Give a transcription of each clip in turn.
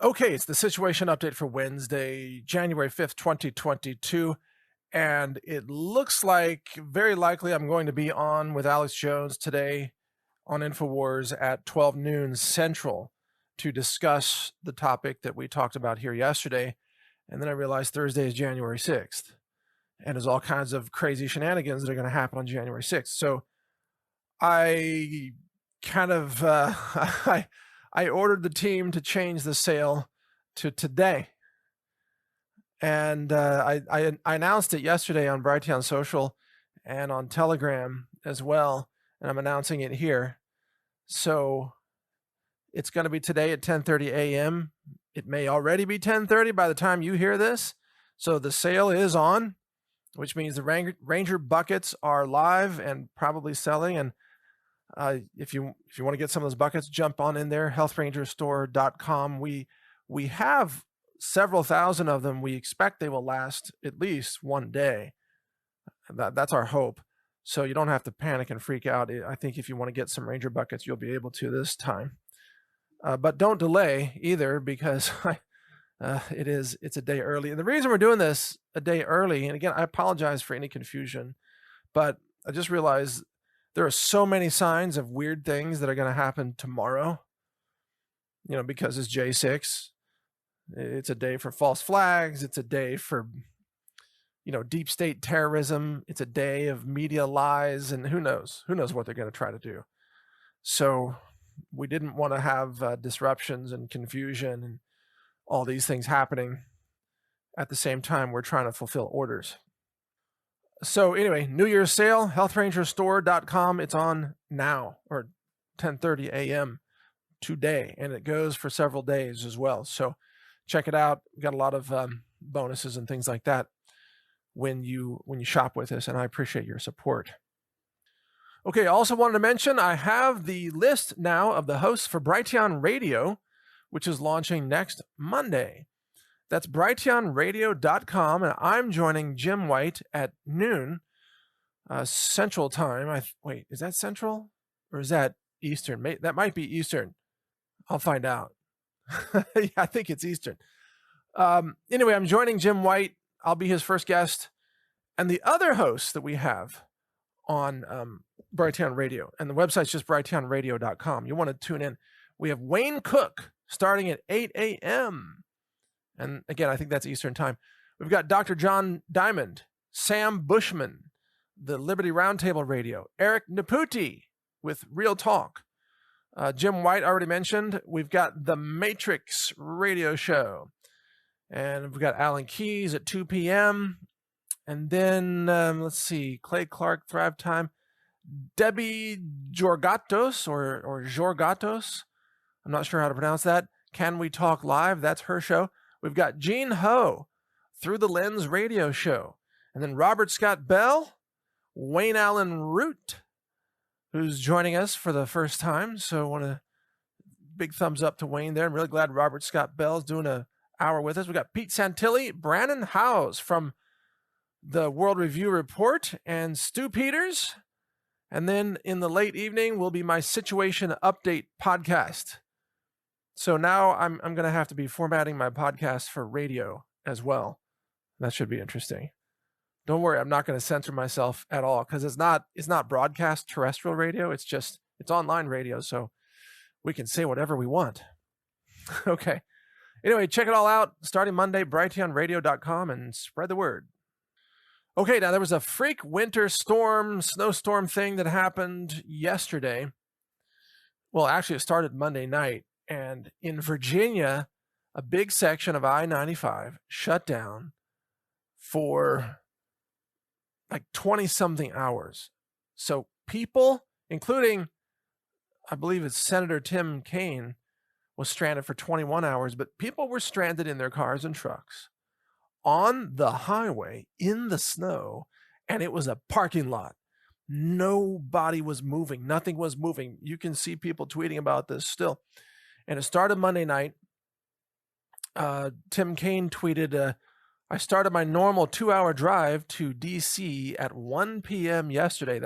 Okay, it's the situation update for Wednesday, January 5th, 2022. And it looks like very likely I'm going to be on with Alex Jones today on InfoWars at 12 noon Central to discuss the topic that we talked about here yesterday. And then I realized Thursday is January 6th. And there's all kinds of crazy shenanigans that are going to happen on January 6th. So I kind of I ordered the team to change the sale to today, and I announced it yesterday on Brighteon Social and on Telegram as well, and I'm announcing it here. So it's going to be today at 10:30 a.m. It may already be 10:30 by the time you hear this. So the sale is on, which means the Ranger buckets are live and probably selling. And if you want to get some of those buckets, jump on in there, healthrangerstore.com. We have several thousand of them. We expect they will last at least one day. That's our hope. So you don't have to panic and freak out. I think if you want to get some Ranger buckets, you'll be able to this time. But don't delay either, because it's a day early. And the reason we're doing this a day early, and again, I apologize for any confusion, but I just realized there are so many signs of weird things that are going to happen tomorrow, because it's J6. It's a day for false flags. It's a day for, deep state terrorism. It's a day of media lies, and who knows what they're going to try to do. So we didn't want to have disruptions and confusion and all these things happening at the same time we're trying to fulfill orders. So anyway, New Year's sale, healthrangerstore.com. It's on now, or 10:30 a.m. today, and it goes for several days as well. So check it out. We've got a lot of bonuses and things like that when you shop with us, and I appreciate your support. Okay, I also wanted to mention I have the list now of the hosts for Brighteon Radio, which is launching next Monday. That's brighteonradio.com, and I'm joining Jim White at noon Central Time. Wait, is that Central or is that Eastern? That might be Eastern. I'll find out. Yeah, I think it's Eastern. Anyway, I'm joining Jim White. I'll be his first guest. And the other hosts that we have on Brighteon Radio, and the website's just brighteonradio.com. You want to tune in. We have Wayne Cook starting at 8 a.m., and again, I think that's Eastern time. We've got Dr. John Diamond, Sam Bushman, the Liberty Roundtable Radio, Eric Naputi with Real Talk. Jim White already mentioned. We've got the Matrix Radio Show. And we've got Alan Keyes at 2 p.m. And then, let's see, Clay Clark, Thrive Time. Debbie Jorgatos, or Jorgatos. I'm not sure how to pronounce that. Can We Talk Live? That's her show. We've got Gene Ho, Through the Lens Radio Show. And then Robert Scott Bell, Wayne Allen Root, who's joining us for the first time. So I want to big thumbs up to Wayne there. I'm really glad Robert Scott Bell's doing an hour with us. We've got Pete Santilli, Brandon Howes from the World Review Report, and Stu Peters. And then in the late evening will be my Situation Update podcast. So now I'm going to have to be formatting my podcast for radio as well. That should be interesting. Don't worry, I'm not going to censor myself at all, because it's not broadcast terrestrial radio. It's online radio, so we can say whatever we want. Okay. Anyway, check it all out starting Monday, brighteonradio.com, and spread the word. Okay, now there was a freak winter storm, snowstorm thing that happened yesterday. Well, actually, it started Monday night. And in Virginia, a big section of I-95 shut down for like 20-something hours. So people, including, I believe it's Senator Tim Kaine, was stranded for 21 hours. But people were stranded in their cars and trucks on the highway in the snow, and it was a parking lot. Nobody was moving. Nothing was moving. You can see people tweeting about this still. And it started Monday night. Tim Kaine tweeted, I started my normal 2-hour drive to D.C. at 1 p.m. yesterday.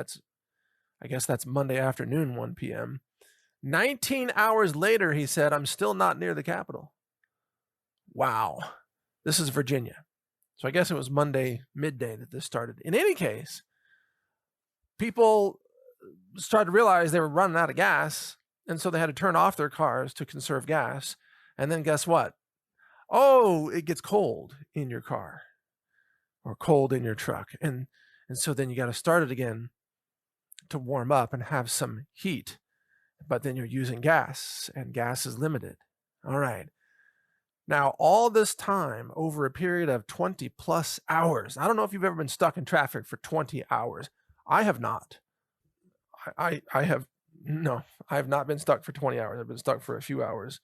I guess that's Monday afternoon, 1 p.m. 19 hours later, he said, I'm still not near the Capitol. Wow. This is Virginia. So I guess it was Monday midday that this started. In any case, people started to realize they were running out of gas, and so they had to turn off their cars to conserve gas. And then guess what? Oh, it gets cold in your car or cold in your truck. And so then you got to start it again to warm up and have some heat. But then you're using gas, and gas is limited. All right. Now, all this time over a period of 20 plus hours. I don't know if you've ever been stuck in traffic for 20 hours. I have not. I have not been stuck for 20 hours. I've been stuck for a few hours.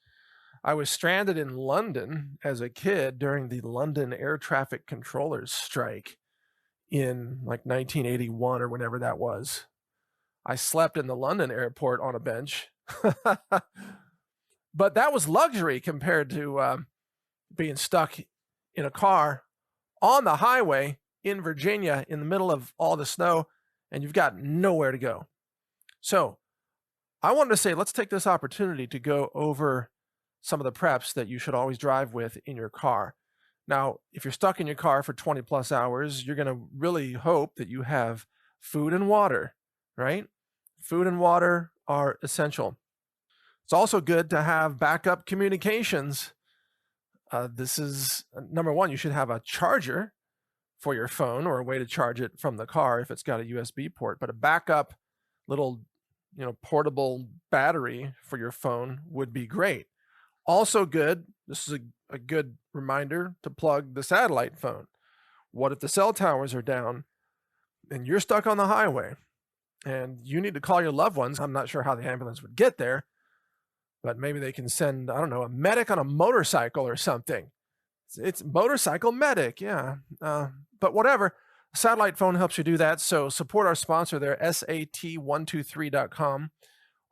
I was stranded in London as a kid during the London air traffic controllers strike in like 1981 or whenever that was. I slept in the London airport on a bench. But that was luxury compared to being stuck in a car on the highway in Virginia in the middle of all the snow, and you've got nowhere to go. So I wanted to say, let's take this opportunity to go over some of the preps that you should always drive with in your car. Now, if you're stuck in your car for 20 plus hours, you're going to really hope that you have food and water, right? Food and water are essential. It's also good to have backup communications. This is number one, you should have a charger for your phone or a way to charge it from the car if it's got a USB port, but a backup little, portable battery for your phone would be great. Also good, this is a good reminder to plug the satellite phone. What if the cell towers are down and you're stuck on the highway and you need to call your loved ones? I'm not sure how the ambulance would get there, but maybe they can send, I don't know, a medic on a motorcycle or something. It's motorcycle medic, yeah. But whatever, a satellite phone helps you do that. So support our sponsor there, sat123.com.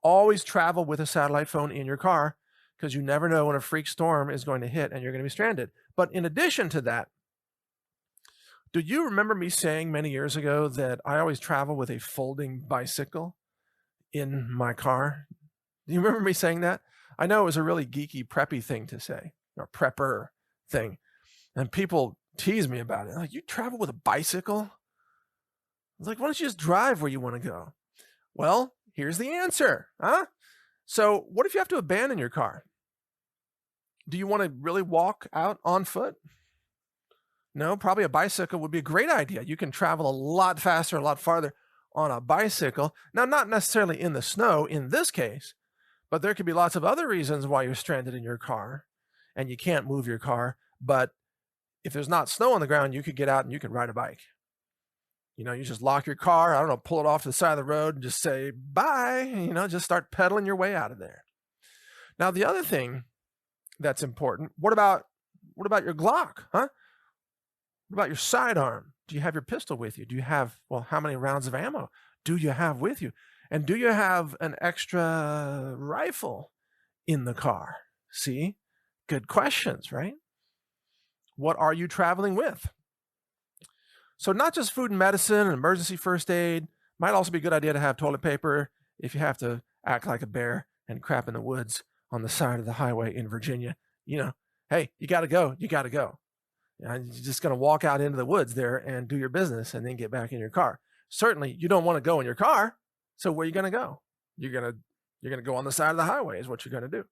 Always travel with a satellite phone in your car, because you never know when a freak storm is going to hit and you're going to be stranded. But in addition to that, do you remember me saying many years ago that I always travel with a folding bicycle in my car? Do you remember me saying that? I know it was a really geeky, preppy thing to say, or prepper thing. And people tease me about it. Like, you travel with a bicycle? I was like, why don't you just drive where you want to go? Well, here's the answer, huh? So what if you have to abandon your car? Do you want to really walk out on foot? No, probably a bicycle would be a great idea. You can travel a lot faster, a lot farther on a bicycle. Now, not necessarily in the snow in this case, but there could be lots of other reasons why you're stranded in your car and you can't move your car. But if there's not snow on the ground, you could get out and you could ride a bike. You just lock your car, I don't know, pull it off to the side of the road and just say, bye, just start pedaling your way out of there. Now, the other thing that's important, what about your Glock, huh? What about your sidearm? Do you have your pistol with you? Do you have, how many rounds of ammo do you have with you? And do you have an extra rifle in the car? See, good questions, right? What are you traveling with? So not just food and medicine and emergency first aid, might also be a good idea to have toilet paper if you have to act like a bear and crap in the woods on the side of the highway in Virginia. Hey, you got to go. You got to go. You're just going to walk out into the woods there and do your business and then get back in your car. Certainly, you don't want to go in your car. So where are you going to go? You're going to go on the side of the highway is what you're going to do.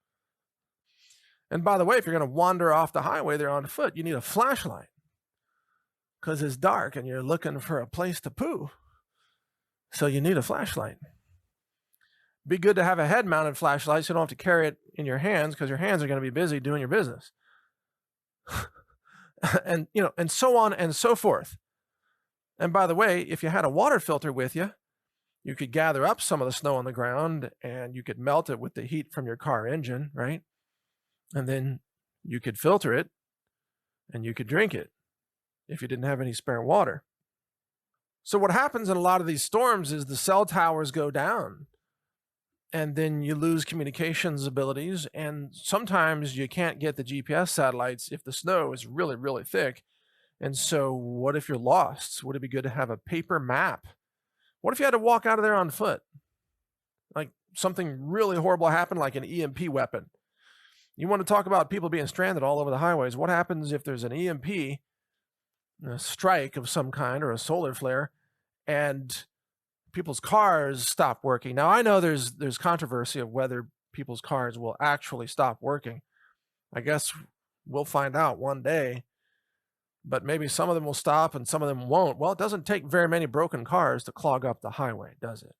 And by the way, if you're going to wander off the highway there on foot, you need a flashlight because it's dark and you're looking for a place to poo. So you need a flashlight. Be good to have a head-mounted flashlight so you don't have to carry it in your hands because your hands are going to be busy doing your business. And so on and so forth. And by the way, if you had a water filter with you, you could gather up some of the snow on the ground and you could melt it with the heat from your car engine, right? And then you could filter it and you could drink it if you didn't have any spare water. So what happens in a lot of these storms is the cell towers go down and then you lose communications abilities. And sometimes you can't get the GPS satellites if the snow is really, really thick. And so what if you're lost? Would it be good to have a paper map? What if you had to walk out of there on foot? Like something really horrible happened, like an EMP weapon. You want to talk about people being stranded all over the highways. What happens if there's an EMP, a strike of some kind, or a solar flare, and people's cars stop working? Now, I know there's controversy of whether people's cars will actually stop working. I guess we'll find out one day, but maybe some of them will stop and some of them won't. Well, it doesn't take very many broken cars to clog up the highway, does it?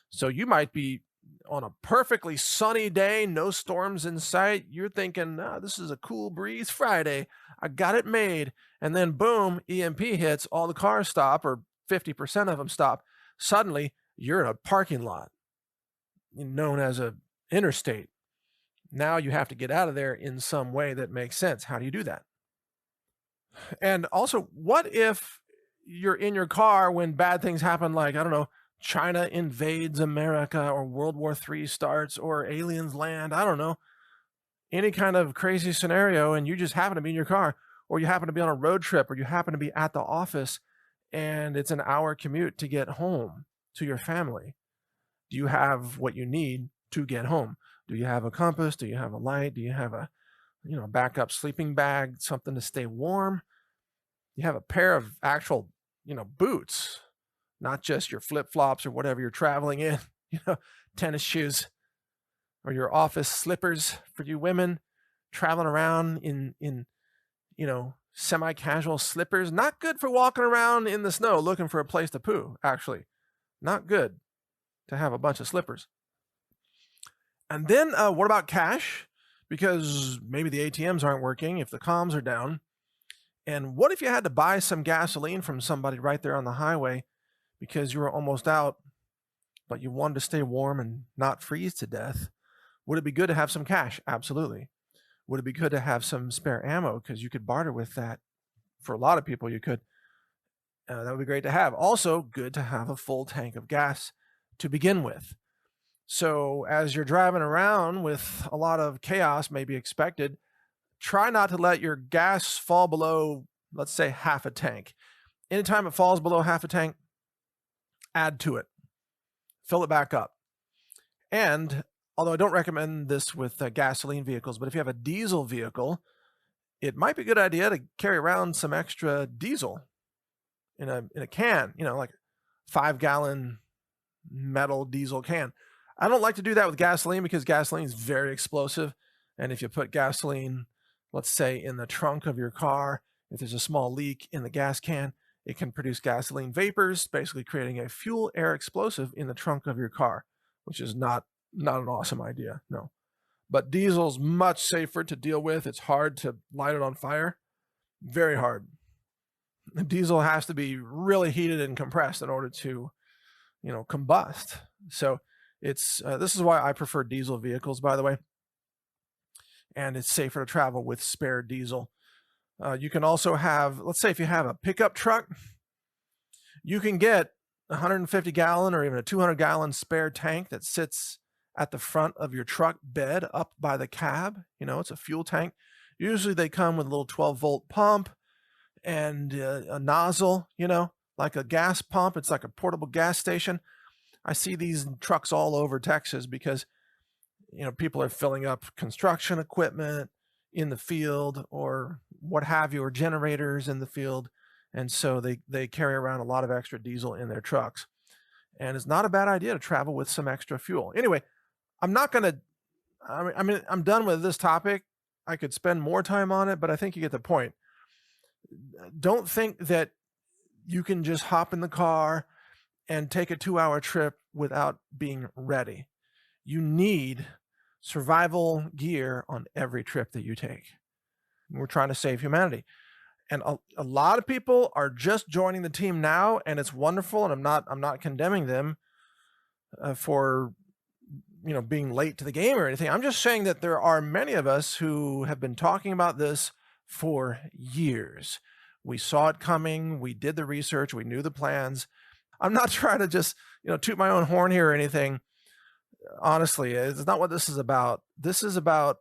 So you might be on a perfectly sunny day, no storms in sight. You're thinking, this is a cool breeze Friday. I got it made. And then boom, EMP hits, all the cars stop, or 50% of them stop. Suddenly, you're in a parking lot known as a interstate. Now you have to get out of there in some way that makes sense. How do you do that? And also, what if you're in your car when bad things happen, like, I don't know, China invades America, or World War III starts, or aliens land, I don't know, any kind of crazy scenario, and you just happen to be in your car, or you happen to be on a road trip, or you happen to be at the office, and it's an hour commute to get home to your family. Do you have what you need to get home? Do you have a compass? Do you have a light? Do you have a backup sleeping bag, something to stay warm? You have a pair of actual, boots, not just your flip-flops or whatever you're traveling in, tennis shoes, or your office slippers for you women traveling around in semi-casual slippers. Not good for walking around in the snow looking for a place to poo, actually. Not good to have a bunch of slippers. And then what about cash? Because maybe the ATMs aren't working, if the comms are down. And what if you had to buy some gasoline from somebody right there on the highway because you were almost out, but you wanted to stay warm and not freeze to death? Would it be good to have some cash? Absolutely. Would it be good to have some spare ammo? Because you could barter with that. For a lot of people, you could. That would be great to have. Also, good to have a full tank of gas to begin with. So as you're driving around with a lot of chaos may be expected, try not to let your gas fall below, let's say, half a tank. Anytime it falls below half a tank, add to it. Fill it back up. And although I don't recommend this with gasoline vehicles, but if you have a diesel vehicle, it might be a good idea to carry around some extra diesel in a can, like a 5-gallon metal diesel can. I don't like to do that with gasoline because gasoline is very explosive. And if you put gasoline, let's say, in the trunk of your car, if there's a small leak in the gas can, it can produce gasoline vapors, basically creating a fuel air explosive in the trunk of your car, which is not an awesome idea, no. But diesel's much safer to deal with. It's hard to light it on fire, very hard. The diesel has to be really heated and compressed in order to, combust. So it's this is why I prefer diesel vehicles, by the way. And it's safer to travel with spare diesel. You can also have, let's say if you have a pickup truck, you can get a 150-gallon or even a 200-gallon spare tank that sits at the front of your truck bed up by the cab. It's a fuel tank. Usually they come with a little 12-volt pump and a nozzle, like a gas pump. It's like a portable gas station. I see these trucks all over Texas because people are filling up construction equipment in the field or what have you, or generators in the field. And so they carry around a lot of extra diesel in their trucks. And it's not a bad idea to travel with some extra fuel. Anyway, I'm done with this topic. I could spend more time on it, but I think you get the point. Don't think that you can just hop in the car and take a 2-hour trip without being ready. You need survival gear on every trip that you take. We're trying to save humanity. And a lot of people are just joining the team now, and it's wonderful, and I'm not condemning them for being late to the game or anything. I'm just saying that there are many of us who have been talking about this for years. We saw it coming, we did the research, we knew the plans. I'm not trying to just toot my own horn here or anything. Honestly, it's not what this is about. This is about,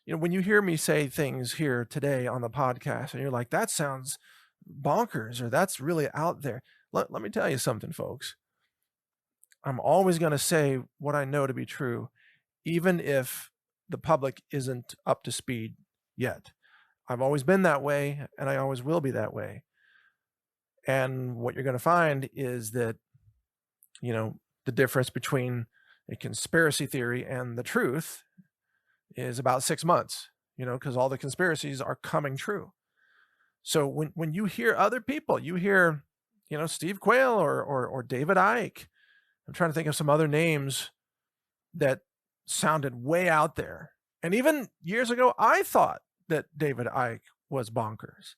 when you hear me say things here today on the podcast and you're like, that sounds bonkers, or that's really out there. Let me tell you something, folks. I'm always going to say what I know to be true, even if the public isn't up to speed yet. I've always been that way, and I always will be that way. And what you're going to find is that, the difference between a conspiracy theory and the truth is about 6 months, because all the conspiracies are coming true. So when you hear other people, you hear, Steve Quayle or David Icke. I'm trying to think of some other names that sounded way out there. And even years ago, I thought that David Icke was bonkers.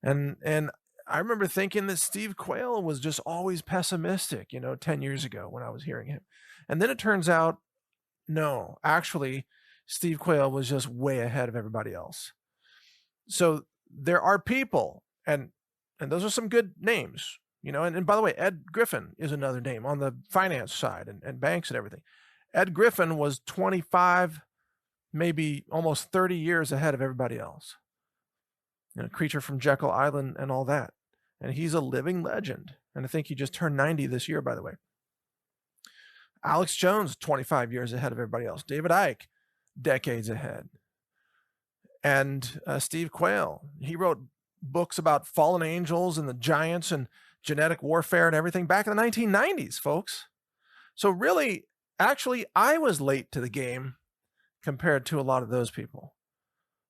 And I remember thinking that Steve Quayle was just always pessimistic, 10 years ago when I was hearing him. And then it turns out, no, actually, Steve Quayle was just way ahead of everybody else. So there are people, and those are some good names, and by the way, Ed Griffin is another name on the finance side and banks and everything. Ed Griffin was 25, maybe almost 30 years ahead of everybody else. Creature from Jekyll Island and all that. And he's a living legend. And I think he just turned 90 this year, by the way. Alex Jones, 25 years ahead of everybody else. David Icke, decades ahead. And Steve Quayle, he wrote books about fallen angels and the giants and genetic warfare and everything back in the 1990s, folks. So really, actually, I was late to the game compared to a lot of those people.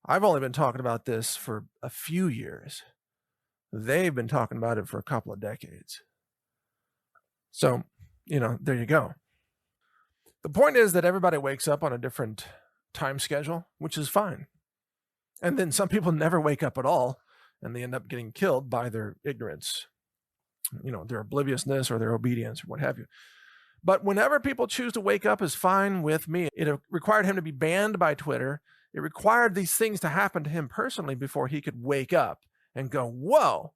I've only been talking about this for a few years. They've been talking about it for a couple of decades. So, there you go. The point is that everybody wakes up on a different time schedule, which is fine. And then some people never wake up at all, and they end up getting killed by their ignorance, their obliviousness or their obedience or what have you. But whenever people choose to wake up is fine with me. It required him to be banned by Twitter. It required these things to happen to him personally before he could wake up and go, whoa,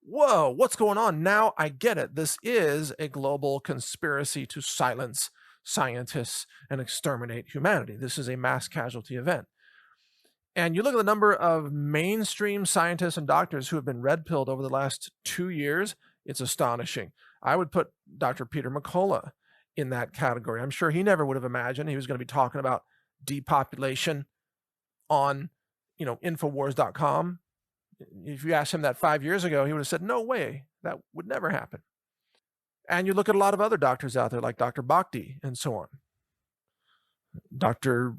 what's going on? Now I get it. This is a global conspiracy to silence scientists and exterminate humanity. This is a mass casualty event. And you look at the number of mainstream scientists and doctors who have been red-pilled over the last 2 years, it's astonishing. I would put Dr. Peter McCullough in that category. I'm sure he never would have imagined he was going to be talking about depopulation on, Infowars.com. If you asked him that 5 years ago, he would have said, no way, that would never happen. And you look at a lot of other doctors out there like Dr. Bhakdi and so on. Dr.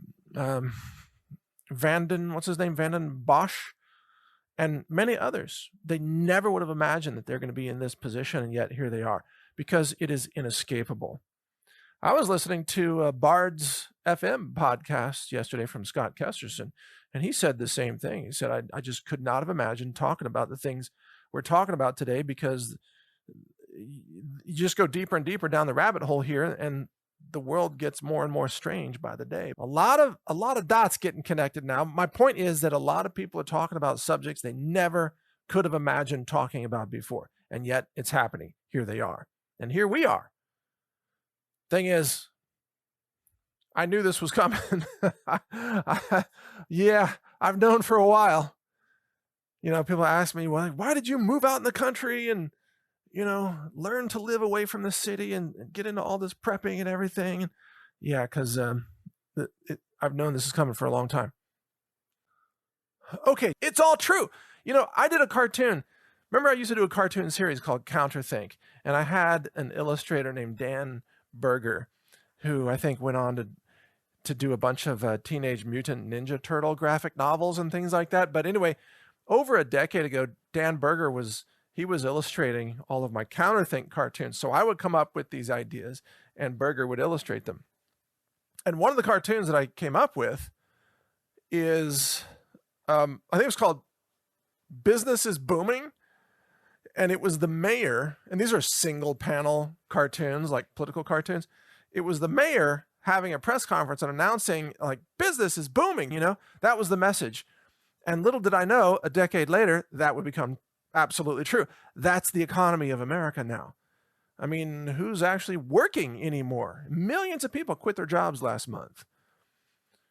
Vanden Bosch, and many others. They never would have imagined that they're going to be in this position, and yet here they are, because it is inescapable. I was listening to Bard's FM podcast yesterday from Scott Kesterson, and he said the same thing. He said, I just could not have imagined talking about the things we're talking about today, because you just go deeper and deeper down the rabbit hole here, and the world gets more and more strange by the day. A lot of dots getting connected now. My point is that a lot of people are talking about subjects they never could have imagined talking about before, and yet it's happening. Here they are, and here we are. Thing is, I knew this was coming. Yeah, I've known for a while. People ask me, well, why did you move out in the country and, learn to live away from the city and get into all this prepping and everything? Yeah, because I've known this is coming for a long time. Okay, it's all true. I did a cartoon. Remember, I used to do a cartoon series called Counterthink, and I had an illustrator named Dan Berger, who I think went on to do a bunch of Teenage Mutant Ninja Turtle graphic novels and things like that. But anyway, over a decade ago, Dan Berger was illustrating all of my Counterthink cartoons. So I would come up with these ideas, and Berger would illustrate them. And one of the cartoons that I came up with is, I think it was called Business is Booming. And it was the mayor, and these are single panel cartoons, like political cartoons. It was the mayor having a press conference and announcing, like, business is booming, that was the message. And little did I know, a decade later, that would become absolutely true. That's the economy of America now. I mean, who's actually working anymore? Millions of people quit their jobs last month.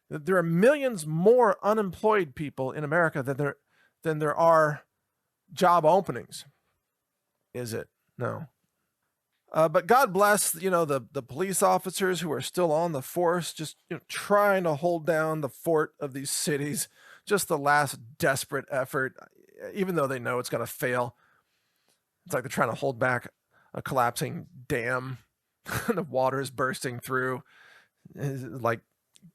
There are millions more unemployed people in America than there are job openings. Is it? No. But God bless, the police officers who are still on the force, just trying to hold down the fort of these cities. Just the last desperate effort, even though they know it's going to fail. It's like they're trying to hold back a collapsing dam. The water is bursting through, like,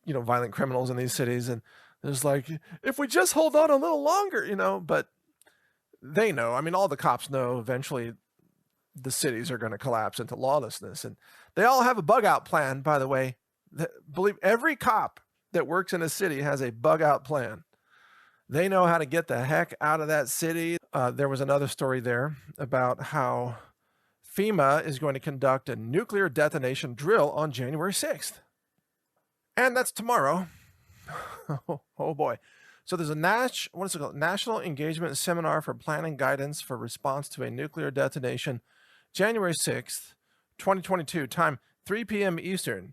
violent criminals in these cities. And there's like, if we just hold on a little longer, but they know. I mean, all the cops know eventually the cities are going to collapse into lawlessness. And they all have a bug out plan, by the way. Believe every cop that works in a city has a bug out plan. They know how to get the heck out of that city. There was another story there about how FEMA is going to conduct a nuclear detonation drill on January 6th. And that's tomorrow. Oh boy. So there's a National Engagement Seminar for Planning Guidance for Response to a Nuclear Detonation, January 6th, 2022, time 3 p.m. Eastern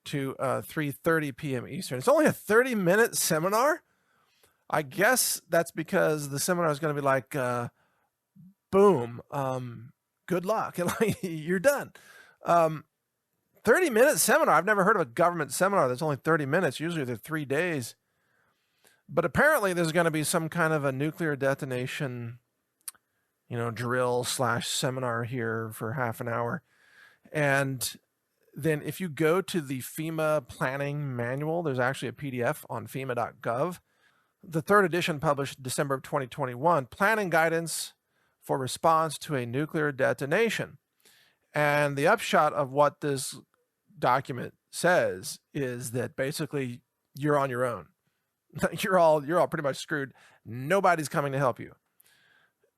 to 3:30 p.m. Eastern. It's only a 30-minute seminar. I guess that's because the seminar is going to be like, boom, good luck, and like, you're done. 30-minute seminar. I've never heard of a government seminar that's only 30 minutes. Usually they're 3 days. But apparently there's going to be some kind of a nuclear detonation, drill / seminar here for half an hour. And then if you go to the FEMA planning manual, there's actually a PDF on FEMA.gov. The third edition, published December of 2021, planning guidance for response to a nuclear detonation. And the upshot of what this document says is that basically you're on your own. You're all pretty much screwed. Nobody's coming to help you.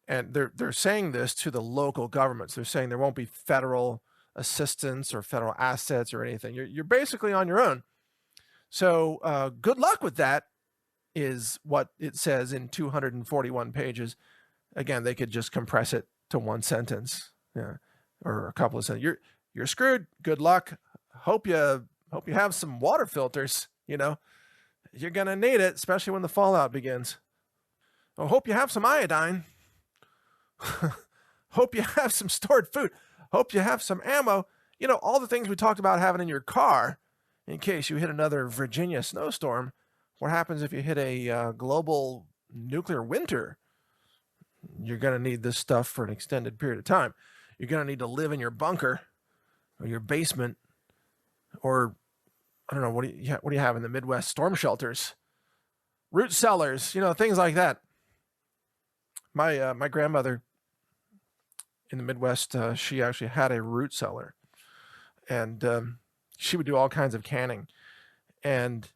And they're saying this to the local governments. They're saying there won't be federal assistance or federal assets or anything. You're basically on your own. So good luck with that, is what it says in 241 pages. Again, they could just compress it to one sentence, or a couple of sentences. You're screwed. Good luck. Hope you have some water filters. You're gonna need it, especially when the fallout begins. I hope you have some iodine. Hope you have some stored food. Hope you have some ammo. All the things we talked about having in your car in case you hit another Virginia snowstorm. What happens if you hit a global nuclear winter? You're going to need this stuff for an extended period of time. You're going to need to live in your bunker or your basement, or I don't know, what do you have in the Midwest? Storm shelters, root cellars, things like that. My grandmother in the Midwest, she actually had a root cellar, and she would do all kinds of canning. And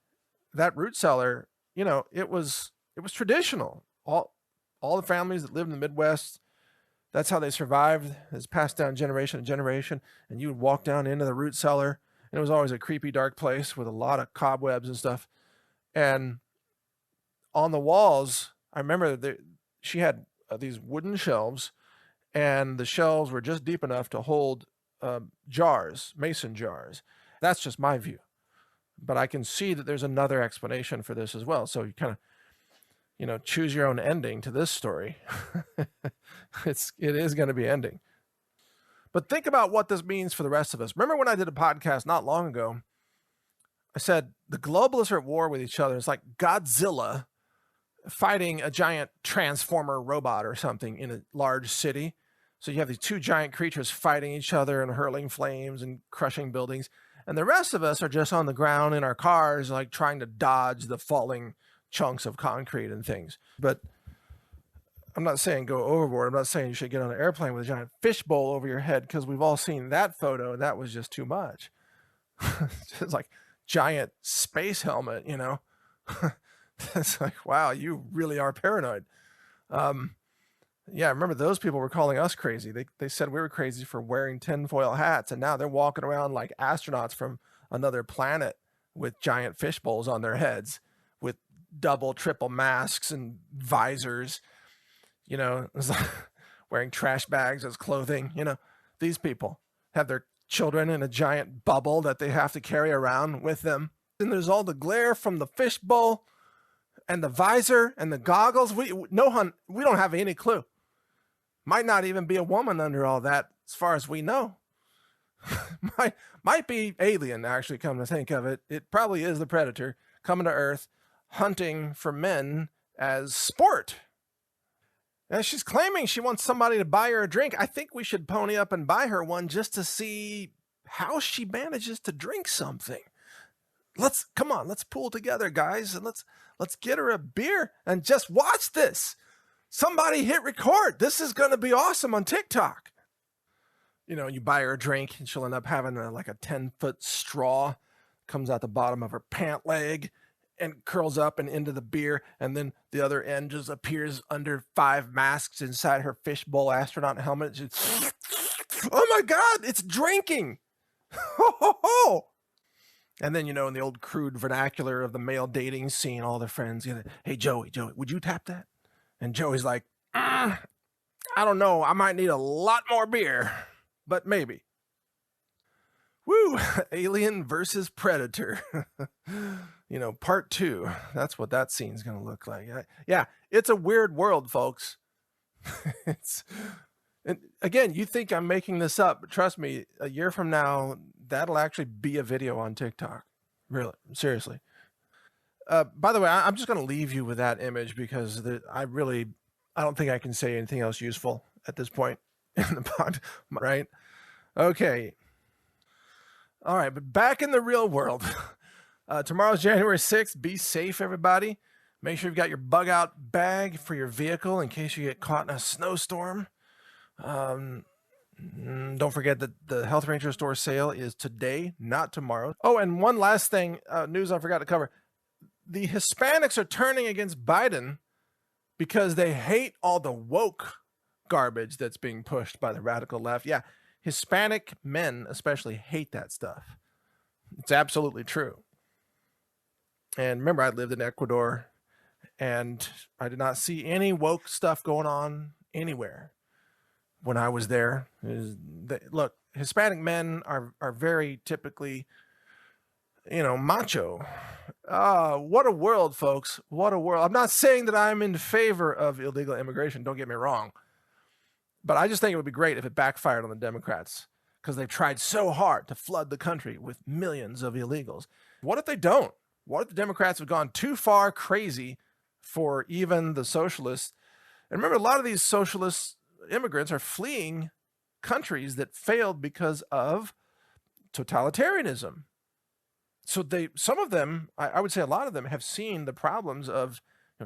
that root cellar, it was traditional. All the families that lived in the Midwest, that's how they survived. It's passed down generation to generation. And you would walk down into the root cellar, and it was always a creepy, dark place with a lot of cobwebs and stuff. And on the walls, I remember she had these wooden shelves, and the shelves were just deep enough to hold jars, mason jars. That's just my view. But I can see that there's another explanation for this as well. So you kind of, choose your own ending to this story. It is going to be ending. But think about what this means for the rest of us. Remember when I did a podcast not long ago, I said the globalists are at war with each other. It's like Godzilla fighting a giant transformer robot or something in a large city. So you have these two giant creatures fighting each other and hurling flames and crushing buildings. And the rest of us are just on the ground in our cars, like trying to dodge the falling chunks of concrete and things. But I'm not saying go overboard. I'm not saying you should get on an airplane with a giant fishbowl over your head, because we've all seen that photo and that was just too much. It's like giant space helmet, It's like, wow, you really are paranoid. Yeah, I remember those people were calling us crazy. They said we were crazy for wearing tinfoil hats, and now they're walking around like astronauts from another planet with giant fish bowls on their heads, with double, triple masks and visors, it's like wearing trash bags as clothing. These people have their children in a giant bubble that they have to carry around with them. And there's all the glare from the fish bowl and the visor and the goggles. We don't have any clue. Might not even be a woman under all that, as far as we know. might be alien, actually, come to think of it. It probably is the Predator coming to Earth, hunting for men as sport. And she's claiming she wants somebody to buy her a drink. I think we should pony up and buy her one just to see how she manages to drink something. Come on, let's pull together, guys, and let's get her a beer and just watch this. Somebody hit record. This is going to be awesome on TikTok. You know, you buy her a drink and she'll end up having like a 10-foot straw comes out the bottom of her pant leg and curls up and into the beer, and then the other end just appears under 5 masks inside her fishbowl astronaut helmet. Just, oh my God, it's drinking. Ho, ho, ho. And then, you know, in the old crude vernacular of the male dating scene, all their friends, you know, hey, Joey, would you tap that? And Joey's like, I don't know. I might need a lot more beer, but maybe. Woo! Alien versus Predator. You know, part 2. That's what that scene's going to look like. Yeah, it's a weird world, folks. And again, you think I'm making this up, but trust me, a year from now, that'll actually be a video on TikTok. Really, seriously. By the way, I'm just going to leave you with that image because I don't think I can say anything else useful at this point in the pod, right? Okay. All right, but back in the real world. Tomorrow's January 6th. Be safe, everybody. Make sure you've got your bug out bag for your vehicle in case you get caught in a snowstorm. Don't forget that the Health Ranger store sale is today, not tomorrow. Oh, and one last thing, news I forgot to cover. The Hispanics are turning against Biden because they hate all the woke garbage that's being pushed by the radical left. Yeah, Hispanic men especially hate that stuff. It's absolutely true. And remember, I lived in Ecuador, and I did not see any woke stuff going on anywhere when I was there. Look, Hispanic men are very typically, you know, macho. What a world, folks. What a world. I'm not saying that I'm in favor of illegal immigration. Don't get me wrong. But I just think it would be great if it backfired on the Democrats because they've tried so hard to flood the country with millions of illegals. What if they don't? What if the Democrats have gone too far crazy for even the socialists? And remember, a lot of these socialist immigrants are fleeing countries that failed because of totalitarianism. So some of them, I would say a lot of them, have seen the problems of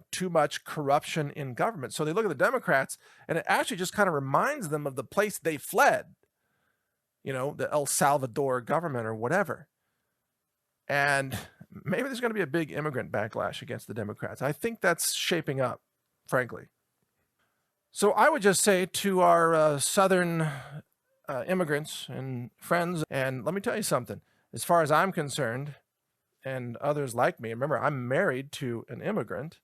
too much corruption in government. So they look at the Democrats, and it actually just kind of reminds them of the place they fled, the El Salvador government or whatever. And maybe there's going to be a big immigrant backlash against the Democrats. I think that's shaping up, frankly. So I would just say to our Southern immigrants and friends, and let me tell you something, as far as I'm concerned, and others like me, remember, I'm married to an immigrant.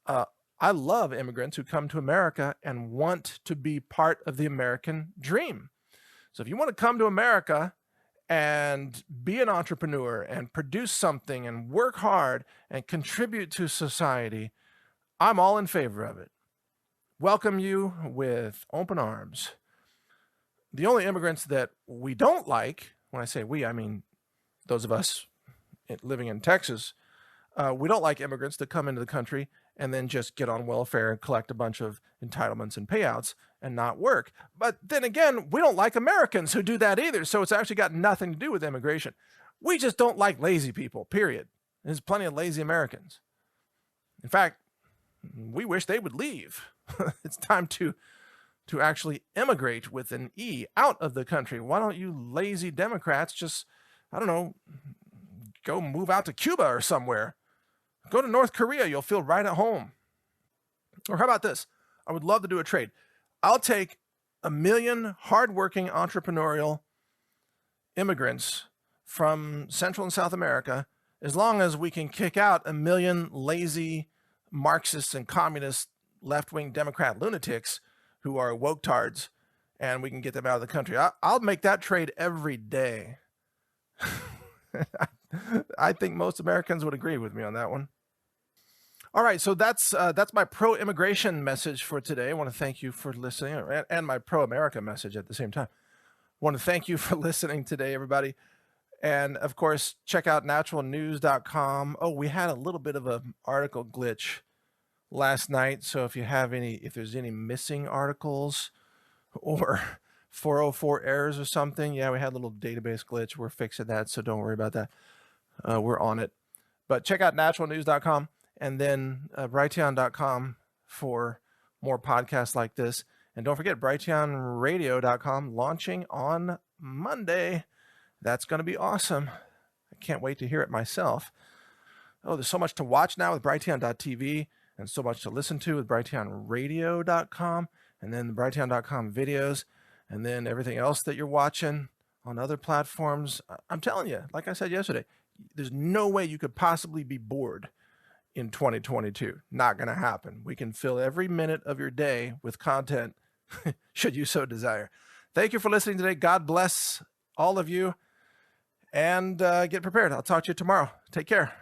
I love immigrants who come to America and want to be part of the American dream. So if you want to come to America and be an entrepreneur and produce something and work hard and contribute to society, I'm all in favor of it. Welcome you with open arms. The only immigrants that we don't like, when I say we, I mean those of us living in Texas, we don't like immigrants that come into the country and then just get on welfare and collect a bunch of entitlements and payouts and not work. But then again, we don't like Americans who do that either. So it's actually got nothing to do with immigration. We just don't like lazy people, period. There's plenty of lazy Americans. In fact, we wish they would leave. It's time to actually immigrate with an E out of the country. Why don't you lazy Democrats just, I don't know, go move out to Cuba or somewhere? Go to North Korea. You'll feel right at home. Or how about this? I would love to do a trade. I'll take 1 million hardworking entrepreneurial immigrants from Central and South America as long as we can kick out 1 million lazy Marxists and communist left-wing Democrat lunatics who are woke tards, and we can get them out of the country. I'll make that trade every day. I think most Americans would agree with me on that one. All right, so that's my pro-immigration message for today. I want to thank you for listening, and my pro-America message at the same time. Want to thank you for listening today, everybody. And of course, check out naturalnews.com. Oh, we had a little bit of an article glitch last night. So if there's any missing articles or 404 errors or something, yeah, we had a little database glitch. We're fixing that, so don't worry about that. We're on it. But check out naturalnews.com and then brighteon.com for more podcasts like this. And don't forget brighteonradio.com launching on Monday. That's going to be awesome. I can't wait to hear it myself. Oh, there's so much to watch now with brighteon.tv and so much to listen to with brighteonradio.com and then the brighteon.com videos and then everything else that you're watching on other platforms. I'm telling you, like I said yesterday, there's no way you could possibly be bored in 2022. Not going to happen. We can fill every minute of your day with content should you so desire. Thank you for listening today. God bless all of you. And get prepared. I'll talk to you tomorrow. Take care.